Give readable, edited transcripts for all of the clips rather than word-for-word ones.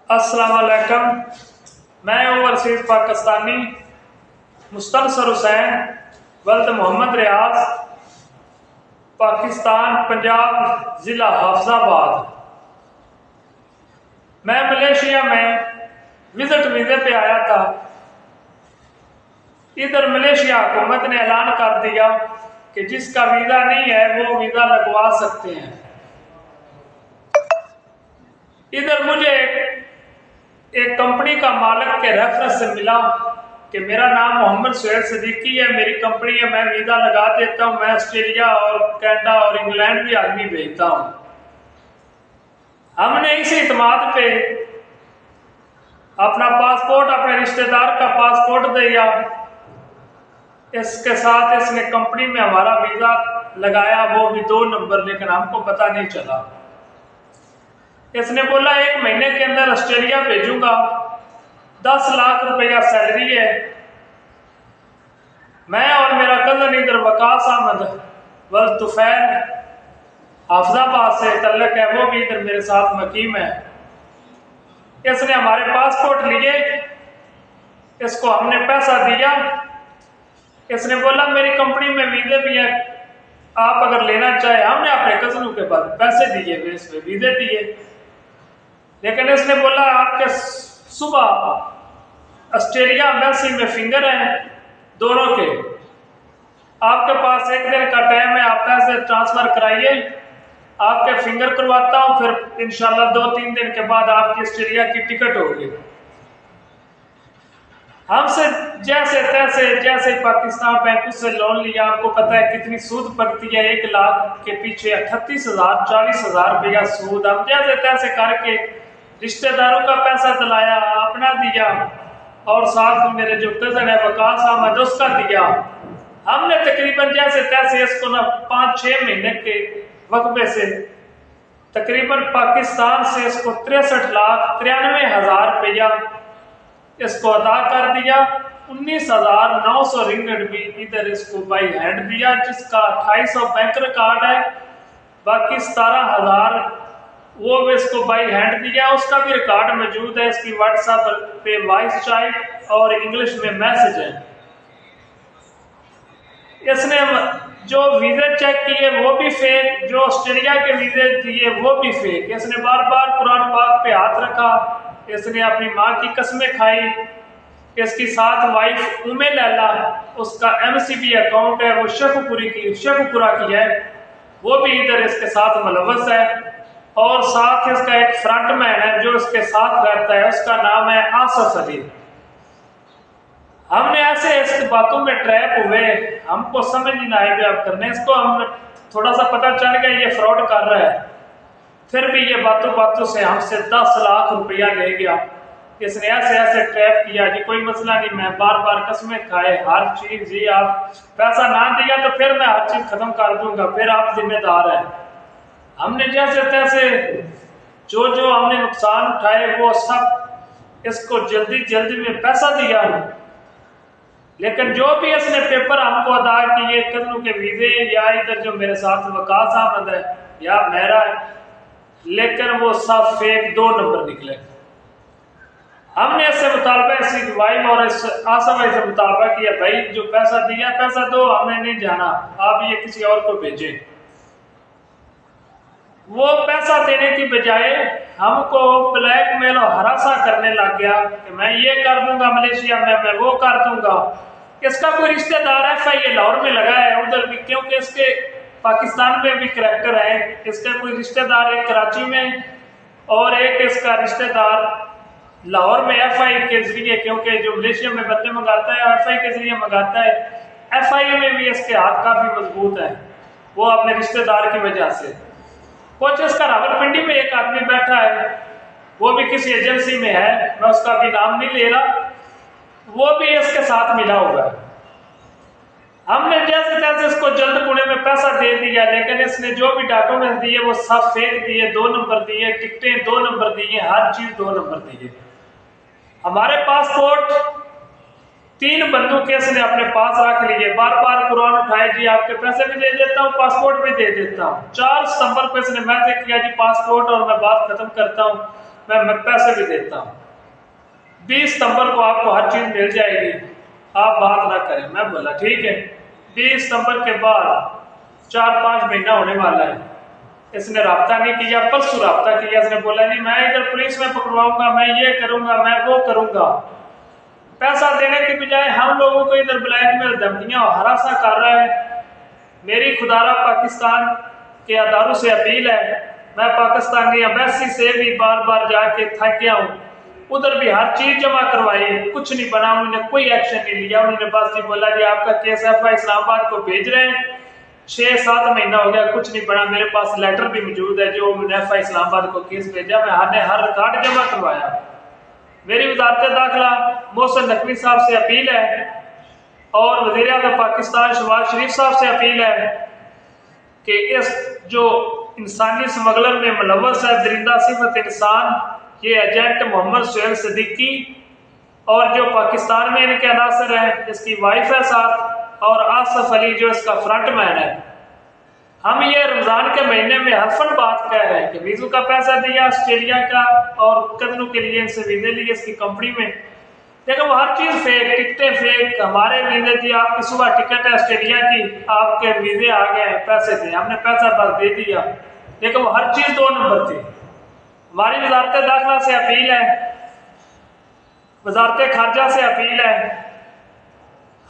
अस्सलाम वालेकुम। मैं ओवरसीज पाकिस्तानी मुस्तनसर हुसैन वल्द मोहम्मद रियाज, पाकिस्तान, पंजाब, ज़िला हाफिजाबाद। मैं मलेशिया में विजिट वीज़े पे आया था। इधर मलेशिया हुकूमत ने ऐलान कर दिया कि जिसका वीज़ा नहीं है वो वीज़ा लगवा सकते हैं। इधर मुझे एक कंपनी का मालिक के रेफरेंस से मिला कि मेरा नाम मोहम्मद सुहेल सिद्दीकी है, मेरी कंपनी है, मैं वीज़ा लगा देता हूँ, मैं ऑस्ट्रेलिया और कनाडा और इंग्लैंड भी आदमी भेजता हूँ। हमने इसी इत्मीद पे अपना पासपोर्ट अपने रिश्तेदार का पासपोर्ट दिया। इसके साथ इसने कंपनी में हमारा वीज़ा लगाया, वो भी 2 नंबर, लेकिन हमको पता नहीं चला। इसने बोला 1 महीने के अंदर ऑस्ट्रेलिया भेजूंगा, 10 लाख रुपया सैलरी है। मैं और मेरा कजन इधर वकास अहमद वल्द तुफैल हाफिजाबाद से तल्लक है, वो भी इधर मेरे साथ मकीम है। इसने हमारे पासपोर्ट लिए, इसको हमने पैसा दिया। इसने बोला मेरी कंपनी में वीज़े भी है, आप अगर लेना चाहे। हमने अपने कजनों के पास पैसे दिए, इस पे वीज़े दिए, लेकिन इसने बोला आपके सुबह ऑस्ट्रेलिया एम्बेसी में फिंगर हैं दोनों के, आपके पास 1 दिन का टाइम है, आप पैसे ट्रांसफर कराइए, आपके फिंगर करवाता हूं, फिर इंशाल्लाह 2-3 दिन के बाद आपकी ऑस्ट्रेलिया की टिकट होगी। हमसे जैसे पाकिस्तान बैंक से लोन लिया, आपको पता है कितनी सूद पड़ती है, 1 लाख के पीछे 38,000 40,000 रुपया सूद। हम जैसे तैसे करके रिश्तेदारों का पैसा दिलाया, अपना दिया, और साथ मेरे जो कजन है वकास अहमद उसका दिया। हमने तकरीबन जैसे तैसे इसको ना 5-6 महीने के वक्फे से तकरीबन पाकिस्तान से इसको 63,93,000 रुपया इसको अदा कर दिया। 19,900 रिंगट भी इधर इसको बाई हैंड दिया, जिसका 2,800 बैंक रिकॉर्ड है, बाकी 17,000 वो भी इसको बाई हैंड दिया, उसका भी रिकॉर्ड मौजूद है। इसकी व्हाट्सएप पे वॉइस चैट और इंग्लिश में मैसेज है। इसने जो वीज़े चेक किए वो भी फेक, जो ऑस्ट्रेलिया के वीज़े दिए वो भी फेक। इसने बार बार कुरान पाक पे हाथ रखा, इसने अपनी माँ की कसमें खाई। इसकी साथ वाइफ उमे लैला, उसका MCB अकाउंट है, वो शेखपुरा की है, वो भी इधर इसके साथ मुलव्वस है। और साथ इसका एक फ्रंटमैन है जो इसके साथ रहता है, उसका नाम है आसफ अली। हमने ऐसे इस बातों में ट्रैप हुए, हमको समझ नहीं आई भी आप करने। इसको हम थोड़ा सा पता चल गया ये फ्रॉड कर रहा है, फिर भी ये बातों बातों से हमसे 10 लाख रुपया ले गया। इसने ऐसे ट्रैप किया जी कोई मसला नहीं, मैं बार बार कसमें खाए, हर चीज जी आप पैसा ना दिया तो फिर मैं हर चीज खत्म कर दूंगा, फिर आप जिम्मेदार हैं। हमने जैसे तैसे जो हमने नुकसान उठाए वो सब इसको जल्दी में पैसा दिया। लेकिन जो भी इसने पेपर हमको अदा किए, कजनों के वीज़े या इधर जो मेरे साथ वकास अहमद है या मेरा है, लेकिन वो सब फेक 2 नंबर निकले। हमने इससे मुतालबा, इसी वाइफ और इस आसफ भाई से मुतालबा किया, भाई जो पैसा दिया पैसा दो, हमने नहीं जाना, आप ये किसी और को भेजें। वो पैसा देने की बजाय हमको ब्लैकमेल और हरासा करने लग गया कि मैं ये कर दूंगा मलेशिया में, मैं वो कर दूंगा। इसका कोई रिश्तेदार FIA लाहौर में लगा है उधर भी, क्योंकि इसके पाकिस्तान में भी करैक्टर है। इसका कोई रिश्तेदार एक कराची में और एक इसका रिश्तेदार लाहौर में FIA के जरिए, क्योंकि जो मलेशिया में बंदे मंगाता है FIA के जरिए मंगाता है। FIA में भी इसके हाथ काफी मजबूत है, वो अपने रिश्तेदार की वजह से। कुछ इसका रावलपिंडी में एक आदमी बैठा है, वो भी किसी एजेंसी में है, मैं उसका भी नाम नहीं ले रहा, वो भी इसके साथ मिला हुआ है। हमने जैसे तैसे इसको जल्द पुणे में पैसा दे दिया, लेकिन इसने जो भी डॉक्यूमेंट दिए वो सब फेक दिए, 2 नंबर दिए, टिकटें 2 नंबर दिए, हर चीज 2 नंबर दिए। हमारे पासपोर्ट 3 बंदूक के इसने अपने पास रख लिए, बार बार कुरान उठाए, जी आपके पैसे भी दे देता हूँ, पासपोर्ट भी दे देता हूँ। 4 सितंबर को इसने मैसेज किया जी पासपोर्ट और मैं बात खत्म करता हूँ। मैं पैसे भी देता हूँ, 20 सितंबर को आपको हर चीज़ मिल जाएगी, आप बात ना करें। मैं बोला ठीक है। 20 सितंबर के बाद 4-5 महीना होने वाला है, इसने रब्ता नहीं किया। परसों रब्ता किया, इसने बोला नहीं मैं इधर पुलिस में पकड़वाऊंगा, मैं ये करूंगा, मैं वो करूंगा। पैसा देने के बजाय हम लोगों को इधर ब्लैकमेल, धमकियां और हरासा कर रहा है। मेरी खुदारा पाकिस्तान के अदारों से अपील है, मैं पाकिस्तानी एम्बेसी से भी बार बार जाके थक गया हूँ, उधर भी हर चीज जमा करवाई, कुछ नहीं बना, उन्होंने कोई एक्शन नहीं लिया। उन्होंने बस जी बोला जी आपका केस एफआई इस्लामाबाद को भेज रहे हैं, 6-7 महीना हो गया, कुछ नहीं बना। मेरे पास लेटर भी मौजूद है जो उन्होंने एफआई इस्लामाबाद को केस भेजा, मैंने हर रिकॉर्ड जमा करवाया। मेरी वजारत दाखिला मोहसिन नकवी साहब से अपील है और वज़ीर आज़म पाकिस्तान शहबाज शरीफ साहब से अपील है कि इस जो इंसानी स्मगलर में मुलव्वस है दरिंदा सिफत इंसान, ये एजेंट मोहम्मद सुहेल सिद्दीकी और जो पाकिस्तान में इनके अनासर है, इसकी वाइफ है साथ, और आसफ अली जो इसका फ्रंटमैन है। हम ये रमजान के महीने में हल्फन बात कह रहे हैं कि वीजू का पैसा दिया ऑस्ट्रेलिया का और कदनों के लिए इनसे वीजे लिए इसकी कंपनी में, लेकिन वो हर चीज फेक, टिकटें फेक। हमारे वीजे जी आपकी सुबह टिकट है ऑस्ट्रेलिया की, आपके वीजे आ गए, पैसे थे, हमने पैसा बस दे दिया, लेकिन वो हर चीज 2 नंबर थी। हमारी वजारत दाखिला से अपील है, वजारत खारजा से अपील है,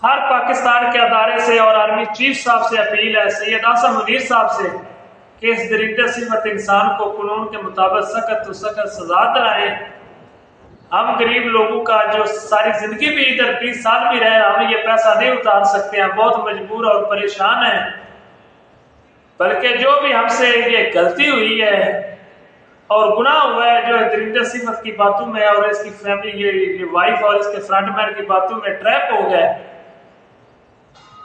हर पाकिस्तान के अदारे से और आर्मी चीफ साहब से अपील है, सैयद आसम मुनीर साहब से, कि इस दरिंदे सिफत इंसान को कानून के मुताबिक सख्त तो सख्त सजा दिलाएं। हम गरीब लोगों का जो सारी जिंदगी भी इधर 20 साल भी रहे, हम ये पैसा नहीं उतार सकते हैं, बहुत मजबूर और परेशान हैं। बल्कि जो भी हमसे ये गलती हुई है और गुनाह हुआ है, जो दरिंदे सिफत की बातों में और इसकी फैमिली, ये वाइफ और इसके फ्रंटमैन की बातों में ट्रैप हो गए।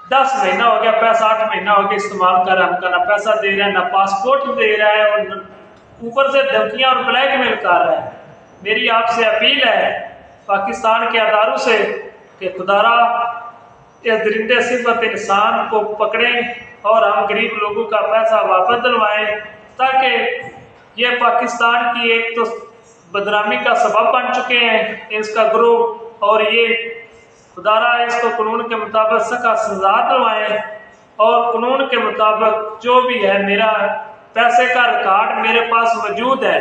10 महीना हो गया, पैसा 8 महीना हो गया इस्तेमाल कर रहा है, हमका ना पैसा दे रहा है, ना पासपोर्ट दे रहा है, और ऊपर से धमकियां और ब्लैकमेल कर रहा है। मेरी आपसे अपील है पाकिस्तान के अदारों से कि खुदारा इस दरिंदे सिफत इंसान को पकड़ें और हम गरीब लोगों का पैसा वापस दिलवाएं, ताकि ये पाकिस्तान की एक तो बदनामी का सबब बन चुके हैं इसका ग्रुप, और ये खुदारा इसको कानून के मुताबिक सख्त सजा दिलवाएं और कानून के मुताबिक जो भी है, मेरा पैसे का रिकॉर्ड मेरे पास मौजूद है।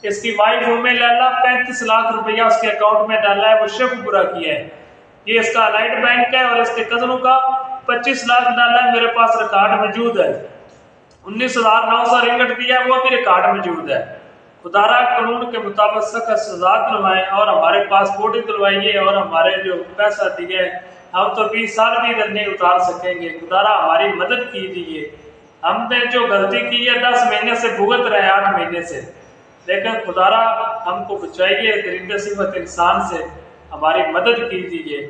इसकी वाइफ उम्मे लैला 35 लाख रुपया उसके अकाउंट में डाला है, वो शिफ्ट पूरा किया है। ये इसका अलाइड बैंक है और इसके कजनों का 25 लाख डाला है, मेरे पास रिकॉर्ड मौजूद है। 19,900 रिंगट दिया, वो भी रिकॉर्ड मौजूद है। खुदारा कानून के मुताबिक सख्त सजा दिलवाएं और हमारे पासपोर्ट ही दिलवाइए, और हमारे जो पैसा दिए हम तो 20 साल भी इधर नहीं उतार सकेंगे। खुदारा हमारी मदद कीजिए, हमने जो गलती की है 10 महीने से भुगत रहे, 8 महीने से, लेकिन खुदारा हमको बचाइए, दरिंदे सिफत इंसान से हमारी मदद कीजिए।